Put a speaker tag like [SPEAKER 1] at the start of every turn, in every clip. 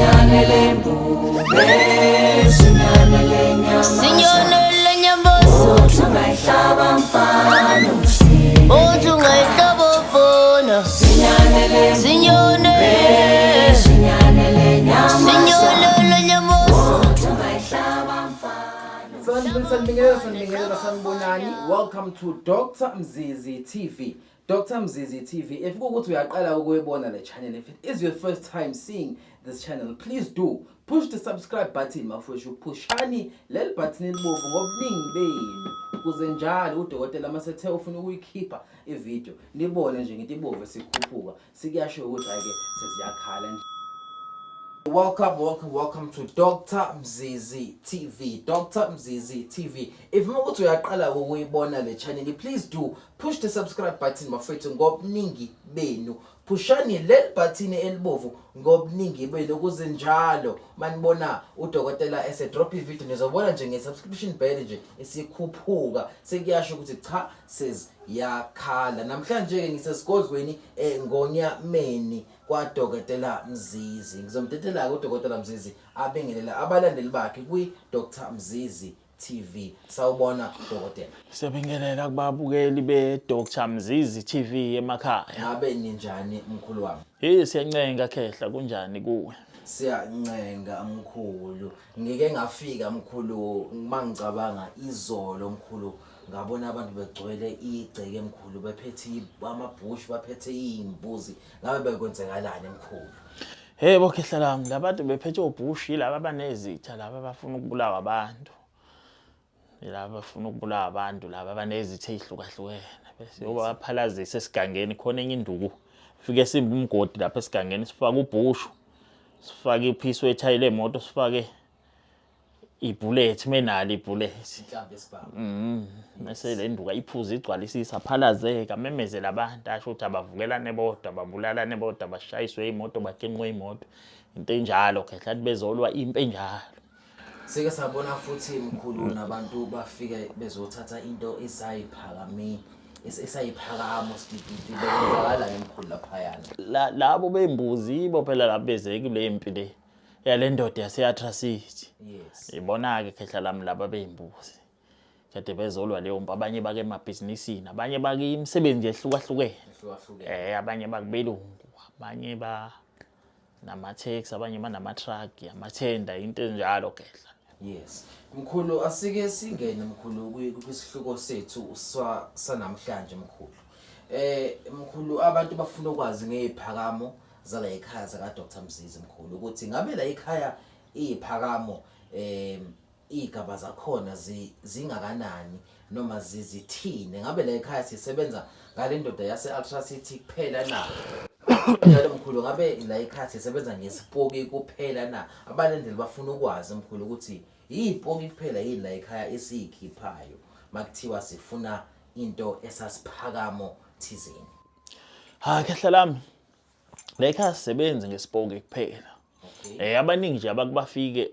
[SPEAKER 1] Sinyane lembube, sinyane lenyama,
[SPEAKER 2] Sinyane lenyamboso,
[SPEAKER 1] tungayihlaba mfana usile.
[SPEAKER 2] tungayihlaba mfana.
[SPEAKER 1] Sinyane lembube, sinyane lenyama, tungayihlaba mfana.
[SPEAKER 3] Sanibingelela sanibonani. Welcome to Dr. Mzizi TV. Dr. Mzizi TV. If ukuthi uyaqala ukuyibona le channel, if it is your first time seeing this channel, please do push the subscribe button mafowethu, pushani leli button elibovu ngobuningi benu ukuze njalo udokotela masethe ufuna ukuyikhipha ivideo nibone nje into ibovu esikhuphuka sikuyasho ukuthi ayike sesiyakhala nje. Welcome to Dr. Mzizi TV. Dr. Mzizi TV. If ukuthi uyaqala ukuyibona le channel, please do push the subscribe button mafethu ngobuningi benu. Pushani le button elibovu ngobuningi benu ukuze njalo manibona udokotela ese drop ivideo nizobona nje nge-subscription bell nje esikhuphuka sekuyasho ukuthi cha seziyakhala. Namhlanje ngisesigodlweni ngonyameni kwaDokotela Mzizi. Ngizomtetela ke uDokotela Mzizi abengelela abalandeli bakhe kwi Dr. Mzizi TV. Sawubona dokotela.
[SPEAKER 4] Siyabingelela kubabukeli be Dr. Mzizi TV emakhaya.
[SPEAKER 3] Ngabe ninjani mkhulu wami?
[SPEAKER 4] Siyancenga khehla kunjani kuwe?
[SPEAKER 3] Siyancenga mkhulu. Ngike ngafika mkhulu mangicabanga izolo mkhulu. Ngabona abantu begcwele igceke mkhulu bephethe amabhushi baphethe imbuzi. Ngabe bekwenzekalani mkhulu?
[SPEAKER 4] Bo khehla lami labantu bephethe obhushi laba abanezitha laba bafuna ukubulawa abantu. Laba bafuna ukubulawa abantu laba abanezitha ezihlukahlukene bese obaphalazisa esigangeni khona enye induku fike simba umgodi lapha esigangeni sifaka ubhushu sifake iphisi wethayile emoto sifake ibullet menali ibullet
[SPEAKER 3] Mhlambe sibaba.
[SPEAKER 4] Mase le nduka iphuza igcwalisisa phalazeka memezela abantu asho ukuthi abavukelane bodwa babulalane bodwa bashayiswe imoto bakenqwe imoto into enjalo khehla bezolwa impe enjalo.
[SPEAKER 3] Sike sabona futhi mkhulu nabantu bafike bezothatha into esayiphakamo sibidi bekala emkhulu lapha yana.
[SPEAKER 4] Labo bembuzi ibo phela labezeki le impi le yale ndoda yaseAtracity.
[SPEAKER 3] Yes.
[SPEAKER 4] Ibona ke khehla lami laba bembuzi. Kade bezolwa leyo mpa abanye bake emabhizinisini abanye bake imisebenzi ehlukahlukene. Abanye bakubelungu abanye ba nama taxi abanye banama truck amathenda into enjalo khehla.
[SPEAKER 3] Yes. Mkhulu asike singene mkhulu kwisihluko sethu sanamhlanje mkhulu. Mkhulu abantu bafuna ukwazi ngeziphakamo zala ekhaya zaka Dr. Mzizi mkhulu ukuthi ngabe la ekhaya iziphakamo igaba zakhona zingakanani noma zizithine ngabe la ekhaya sisebenza ngale ndoda yaseAtracity kuphela na njalo mkhulu ngabe la ekhaya sisebenza ngesipoki kuphela na abalandeli bafuna ukwazi mkhulu ukuthi izipoki kuphela yini la ekhaya esikhiphayo makuthiwa sifuna into esasiphakamo thizeni.
[SPEAKER 4] Khehla lami la ekhaya sisebenza ngesipoki kuphela. Abaningi nje abakubafike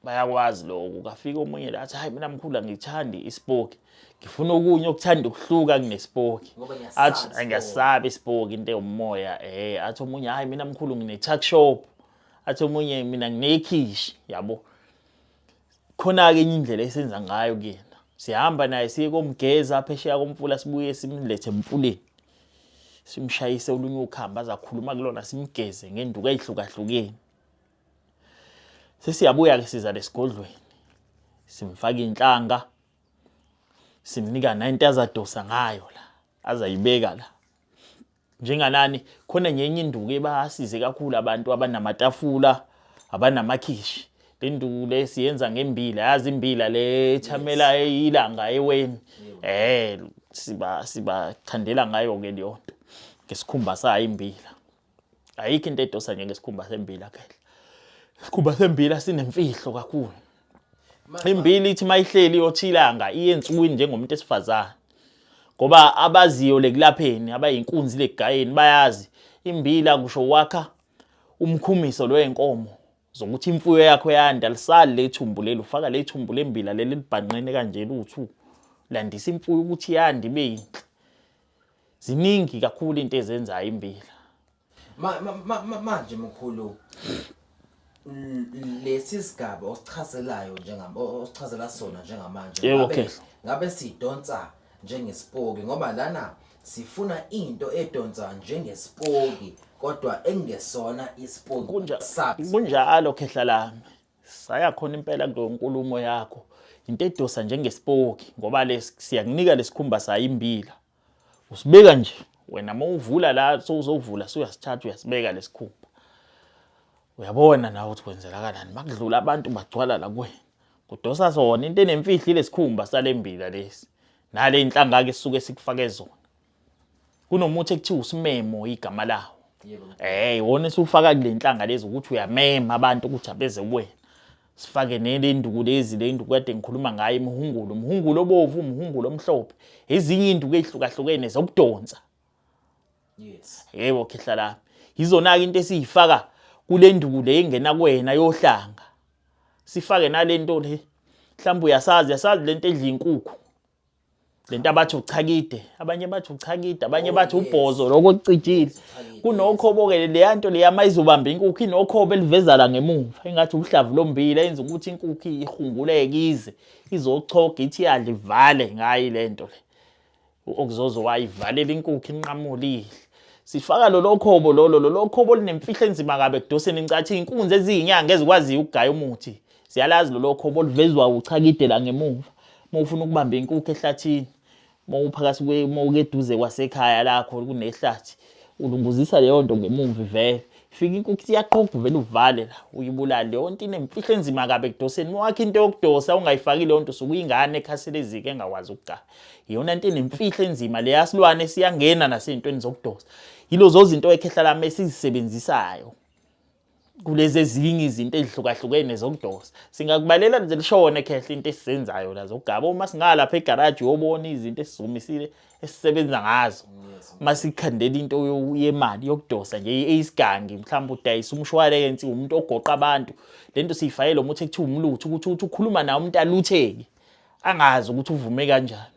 [SPEAKER 4] bayakwazi lokho kafika omunye la athi hayi mina mkhulu ngithandi isipoki ngifuna okunye okuthanda ukuhluka kunesipoki athi ngiyasabe isipoki into eyomoya athi omunye hayi mina mkhulu ngine tuck shop athi omunye mina nginekhishi yabo khona ke enye indlela esenza ngayo kuyena sihamba naye siye komgeza phesheya komfula sibuye simlethe emfuleni simshayise olunye ukhamba azakhuluma kulona simgeze ngenduku ezihlukahlukene. Sesiyabuya ke siza lesigodlweni simfaka inhlanga simnika nayo azadosa ngayo la azayibeka la njenganani khona nyenye induku ebasize kakhulu abantu abanamatafula abanamakhishi le nduku lesiyenza ngembila yazi imbila le thamela ilanga eweni siba khandela ngayo ke leyo nto ngesikhumba sayo imbila ayikho into edosa nje ngesikhumba sembila khehla. Isikhumba sembila sinemfihlo kakhulu. Imbila ithi mayihleli yothilanga iyensukwini njengomuntu esifazana. Ngoba abaziyo lekulapheni abayinkunzi legayeni bayazi imbila kusho wakha umkhumiso lo yenkomo zokuthi imfuyo yakho yanda lisali lethumbu leli ufaka lethumbu lembila leli libhanqene kanje luthu landisa imfuyo ukuthi yanda ibe yinhle. Ziningi kakhulu into ezenzayo imbila.
[SPEAKER 3] Manje mkhulu lesi sigaba osichazelayo osichazela sona njengamanje
[SPEAKER 4] Yebo, Khehla.
[SPEAKER 3] ngabe sidonsa njengespoki ngoba lana sifuna into edonsa njengespoki kodwa engesona ispoki
[SPEAKER 4] kunjalo Khehla lami. Saya khona impela kulo nkulumo yakho. Into edosa njengespoki ngoba siyakunika lesikhumba sayimbila. Usibeka nje wena mawuvula la sowuzovula uyasithatha uyasibeka lesikhumba. Uyabona nawe ukuthi kwenzela kanani makudlula abantu bagcwala la kuwena. Kudosa sona into enemfihlo lesikhumba salembila lesi. Nale inhlanga ke sisuke sikufake zona. Kunomuthi ekuthiwa usimemo igama lawo.
[SPEAKER 3] Yebo.
[SPEAKER 4] Wona esufaka kule inhlanga lezi ukuthi uyamema abantu ukuthi abeze kuwena. Sifake nelenduku lezi lenduku kade ngikhuluma ngayo umhungulo obovu umhungulo omhlophe. Ezinye induku ezihlukahlukene zokudonsa.
[SPEAKER 3] Yes.
[SPEAKER 4] Yebo Khehla lami. Izona ke into esiyifaka kule nduku le engena kuwena yohlanga. Sifake nalento le. Mhlawumbe yasazi lento edla inkukhu. Lento abathi uchakide, abanye bathi uchakide, abanye bathi ubhozo lokucijile. Kunokhobo ke leyanto le yamayizobamba inkukhu inokhobo eliveza la ngemuva. Engathi uhlavu lombila enza ukuthi inkukhu ihunguleke izochoga ithi yadla ivale ngayi lento le. Okuzozo wayivalela inkukhu inqamulile. Sifaka lo khobo lo khobo linemfihlo enzima kabe kudoseni incathi inkunzi eziyinyanga ezikwazi ukugaya umuthi. Siyalazi lo khobo livezwa uchakide la ngemuva. Mawufuna ukubamba inkukhu ehlathini mawuphakathi mawukeduze kwasekhaya lakho kunehlathi ulunguzisa leyo nto ngemuva ivele ifika inkukhu iyaqoqa vele uvale la uyibulala leyo nto inemfihlo enzima kabe kudoseni mwakhe into yokudosa ungayifaki leyo nto sokuyingane ekhaselezike engakwazi ukugaya iyona into enemfihlo enzima le yasilwane siyangena nasezintweni zokudosa yilozo zinto ekhehla lami esizisebenzisayo kulezi ezinye izinto ezihlukahlukene zokudosa singakubalela nje lishone Khehla into esizenzayo la zokugaba uma singalapha egarage uyobona izinto esizumisile esisebenza ngazo masikhandela into yemali yokudosa nje isigangi mhlawumbe udayisa umshwalensi umuntu ogoqa abantu lento siyifayela umuthi ekuthiwa umlutho ukuthi ukhuluma nawe umuntu alutheke angazi ukuthi uvume kanjani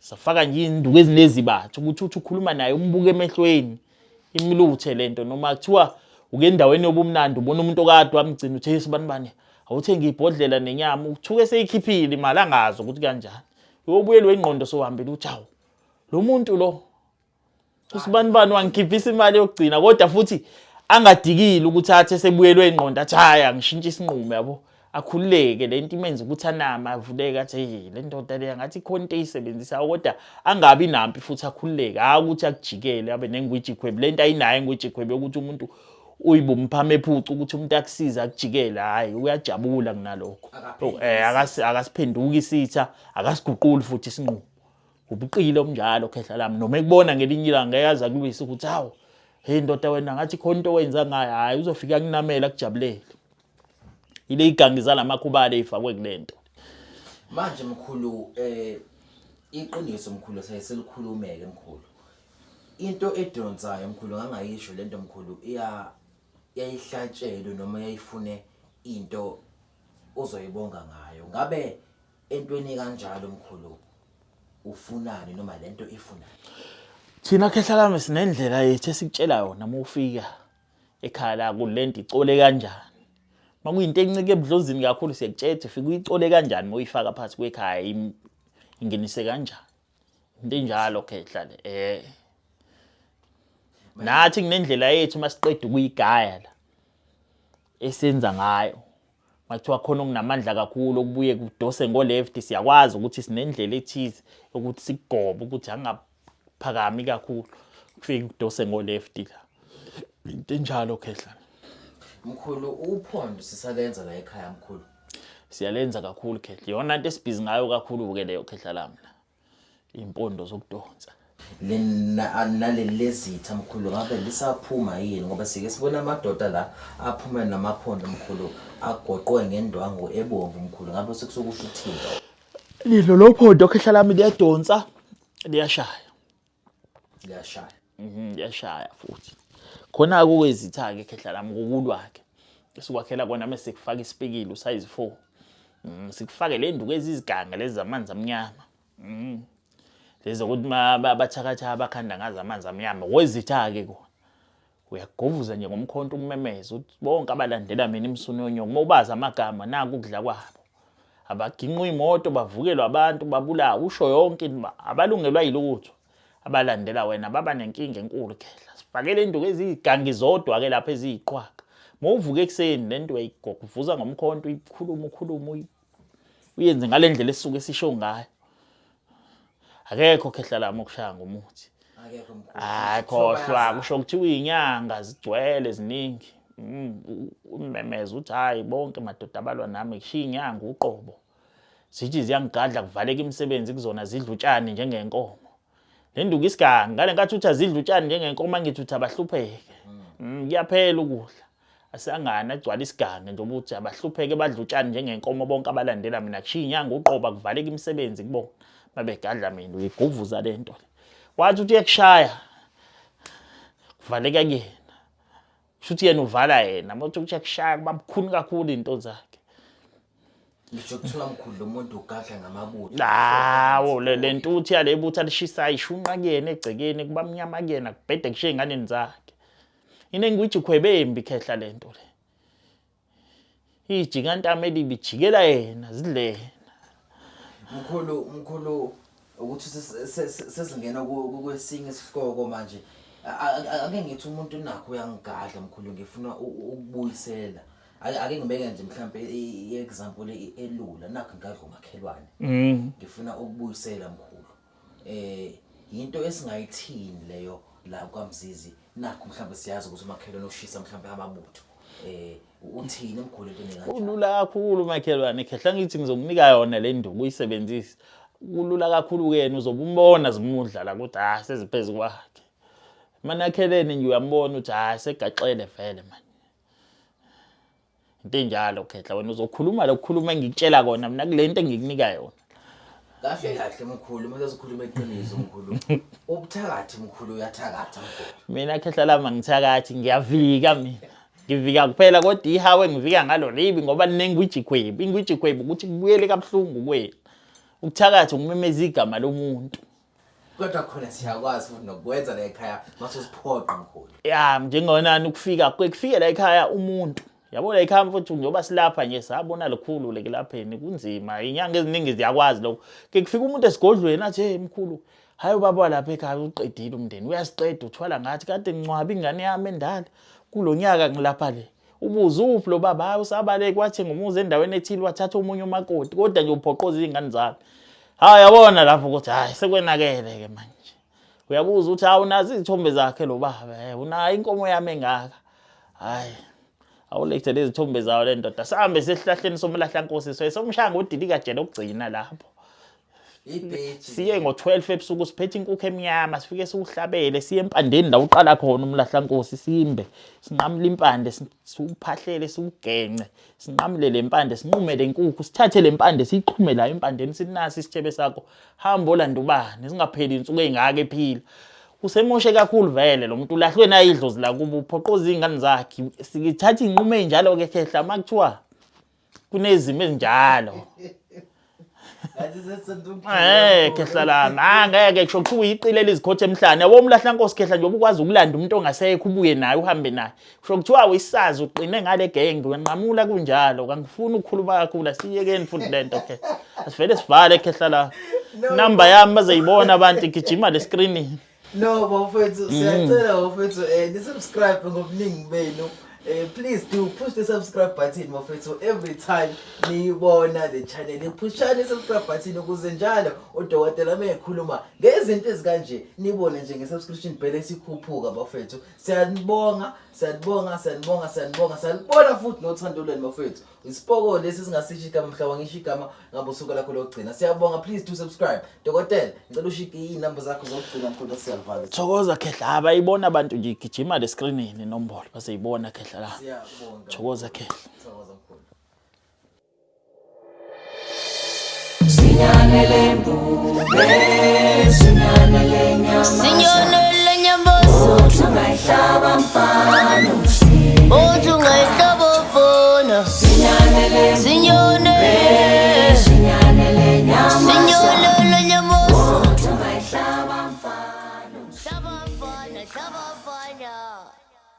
[SPEAKER 4] safaka nje induku ezinezibathu ukuthi ukhuluma naye umbuke emehlweni imluthe lento noma kuthiwa uke endaweni yobumnandi ubona umuntu okade wamgcina uthe sibanibani awuthenga ibhodlela nenyama uthuke seyikhiphile imali angazi ukuthi kanjani uyobuyelwe ingqondo sohambela uthi hawo lo muntu lo usibanibani wangikhiphisa imali yokugcina kodwa futhi angadikile ukuthi athe sebuyelwe ingqondo athi haya ngishintsha isinqumo yabo akhululeke lento imenza ukuthi anama avuleke athi le ndoda le ngathi khona into eyisebenzisa kodwa angabi nampi futhi akhululeke ukuthi akujikele abe nengwijikhwebe lento ayinayo engwijikhwebe ukuthi umuntu uyibumphama ephucu ukuthi umuntu akusiza akujikela hayi uyajabula kunalokho akasiphenduki isitha akasiguquli futhi isinqumo ubuqile omnjalo Khehla lami noma ekubona ngelinye ilanga eyaza kulwisa ukuthi hawo hey ndoda wena ngathi khona into owenza ngayo hayi uzofika kunamela kujabulele ile igangi zalamakhubale ifakwe kulento
[SPEAKER 3] manje mkhulu iqiniso mkhulu selikhulumeke mkhulu into edonsayo mkhulu ngangayisho lento mkhulu yayihlatshelwe noma yayifune into ozoyibonga ngayo ngabe entweni kanjalo mkhulu ufunani noma lento ifunani
[SPEAKER 4] thina Khehla lami sinendlela yethu esikutshela yona mawufika ekhaya la kulento icole kanjani makuyinto encike ebudlozini kakhulu siyakutshela fika uyicole kanjani moyifaka phansi kwekhaya ingenise kanjani into enjalo Khehla le nathi kunendlela yethu masiqeda ukuyigaya la esenza ngayo makuthiwa khona okunamandla kakhulu okubuye kudose ngo left siyakwazi ukuthi sinendlela ethize ukuthi sigobe ukuthi angaphakami kakhulu kufika kudose ngo left la into enjalo Khehla
[SPEAKER 3] mkhulu uphondo sisalenza la ekhaya mkhulu
[SPEAKER 4] siyalenza kakhulu Khehla yona into esibhizi ngayo kakhulu ke leyo Khehla lami impondo zokudonsa
[SPEAKER 3] nalelezitha mkhulu ngabe lisaphuma yini ngoba sike sibona amadoda la aphuma namaphondo mkhulu agoqwe ngendwangu ebomvu mkhulu ngabe sekusokusho uthini
[SPEAKER 4] lilo lophondo Khehla lami liyadonsa liyashaya liyashaya futhi khona akukwezitha ke Khehla lami ngokulwakhe esukwakhela kona mase kufaka isipikile usize 4 sikufake le nduku eziziganga lezi zamanzi amnyama lezo ukuthi bathakatha abakhanda ngazi amanzi amnyama wezitha ke kona uyagovuza nje ngomkhonto umemeze uthi bonke abalandela mina imsunonyoko mawubaza amagama naku ukudla kwabo abaginqwa imoto bavukelwa abantu babulawa usho yonke abalungelwa yilutho abalandela wena baba nenkinga enkulu khehla sifakele induku ezigangi zodwa ke lapha eziyiqhwaqa mawuvuka ekseni lento uyayigovuza ngomkhonto ukhuluma uyenze ngalendlela esuke sisho ngayo akekho khehla lami okushaya ngomuthi
[SPEAKER 3] Akekho mkhulu.
[SPEAKER 4] hayi khohlwa kusho kuthiwa inyanga zigcwele ziningi umemeza uthi hayi bonke madoda abalwa nami kushiya inyanga uqobo sithi ziyangigadla kuvaleka imisebenzi kuzona zidla utshani njengenkomo le nduku isigangi ngale nkathi uthi azidla utshani njengenkomo ngithi uthi abahlupheke kuyaphela ukudla asangana agcwala isigangi nje ukuthi abahlupheke badla utshani njengenkomo bonke abalandela mina kushiya inyanga uqoba kuvaleka imisebenzi kubona babegadla mina uyigovuza lento wathi uthi ekushaya kuvaleka kuyena futhi yena uvala yena mawuthi ukushaya kubabukhuni kakhulu into zakhe
[SPEAKER 3] Ngisho kuthiwa mkhulu lo muntu ugadla ngamabutho.
[SPEAKER 4] hawo le ntuthi yale butha lishisayo ishunqa kuyena egcekeni kuba mnyama kuyena kubhede kushiya enganeni zakhe inengwiji khwebe embi khehla lento le ijikantama elibijikela yena zidlena
[SPEAKER 3] Mkhulu ukuthi sesingena kwesinye isihloko manje ake ngithi umuntu nakho uyangigadla mkhulu ngifuna ukubuyisela ake ngibeke nje mhlambe iexample elula nakho ngadla umakhelwane ngifuna ukubuyisela mkhulu into esingayithini leyo la kwaMzizi nakho mhlambe siyazi ukuthi umakhelwane ushisa mhlambe amabutho uthini mkhulu into nekanje
[SPEAKER 4] ulula kakhulu makhelwane khehla ngithi ngizokunika yona le nduku uyisebenzise kulula kakhulu kuyena uzobumbona zimudla la ukuthi seziphezulu kwakhe manakhelene nje uyambona uthi segaxele vele manje into enjalo khehla wena uzokhuluma lokukhuluma engikutshela kona mina kule nto engikunika yona
[SPEAKER 3] kahle mkhulu mase sikhuluma eqiniso mkhulu ubuthakathi mkhulu uyathakatha mkhulu
[SPEAKER 4] mina khehla lami ngithakathi ngiyavika mina ngivika kuphela kodwa ihawe ngivika ngalo libi ngoba linengwiji khwebu ingwiji khwebu ukuthi kubuyele kabuhlungu kwena ukuthakathi ngumemeza igama lomuntu
[SPEAKER 3] kodwa khona siyakwazi futhi nokwenza la ekhaya mase siphoqa mkhulu
[SPEAKER 4] njengonani kufika la ekhaya umuntu yabona ekhaya futhi njoba silapha nje sabona lokhulu lekelapheni kunzima inyanga eziningi ziyakwazi lokho ke kufika umuntu esigodlweni athi hey mkhulu hayi baba lapha ekhaya uqedile umndeni uyasiqeda uthwala ngathi kade ngcwaba ingane yami endala kulonyaka ngilapha le ubuza uphi lo baba hayi usabale kwathi ngumuzi endaweni ethile wathatha umunye umakoti kodwa nje uphoqoza izingane zami hayi yabona lapho ukuthi hayi sekwenakele ke manje uyabuza uthi awunazi izithombe zakhe lo baba unayo inkomo yami engaka hayi awulethe lezi thombe zawo le ndoda sihambe sesihlahleni somlahla nkosi somshaya ngodilika nje lokugcina lapho siye ngo12 ebusuku siphethe inkukhu emnyama sifike siuhlabele siye empandeni la uqala khona umlahla nkosi simbe sinqamule impande siuphahlele siugence sinqamule lempande sinqume lenkukhu sithathe lempande siyiqhume la empandeni sinasi isithebe sakho hamba olanda ubani singapheli insuku engaka ephila usemoshe kakhulu vele lo muntu ulahlwe na idlozi la kuba uphoqoza izingane zakhe sikithatha inqumo enjalo ke khehla makuthiwa kunezimo ezinjalo khehla lami angeke kusho kuthiwa uyiqilela izikhothe emhlane yabo umlahla nkosi khehla nje ubukwazi ukulanda umuntu ongasekho ubuye naye uhambe naye kusho kuthiwa uyisazi uqine ngale genge wenqamula kunjalo kangifuni ukukhuluma kakhulu asiyekeni futhi lento ke asivele sivale khehla la number yami bazayibona abantu igijima le screen
[SPEAKER 3] no bafethu siyacela bafethu subscribe ngobuningi benu please do push the subscribe button bafethu every time niyibona the channel pushani subscribe button ukuze njalo odokotela mekhuluma ngezinto ezikanje nibone nje ngesubscription bell esikhuphuka bafethu siyanibonga futhi nothando lwenu bafethu isipoko lesi singasishika mhlaba ngishikama ngabosuku lakho lokugcina siyabonga please do subscribe dokotela ngicela ushike inamba zakho zokugcina mkhulu siyavala
[SPEAKER 4] thokoza khehla abayibona abantu nje igijima le screenini inombolo baseyibona khehla la
[SPEAKER 3] siyabonga
[SPEAKER 4] thokoza khehla
[SPEAKER 3] thokoza mkhulu
[SPEAKER 1] Sinyanele mbube, sinyanele nyama,
[SPEAKER 2] Sinyonele nyamboso
[SPEAKER 1] Mayhlaba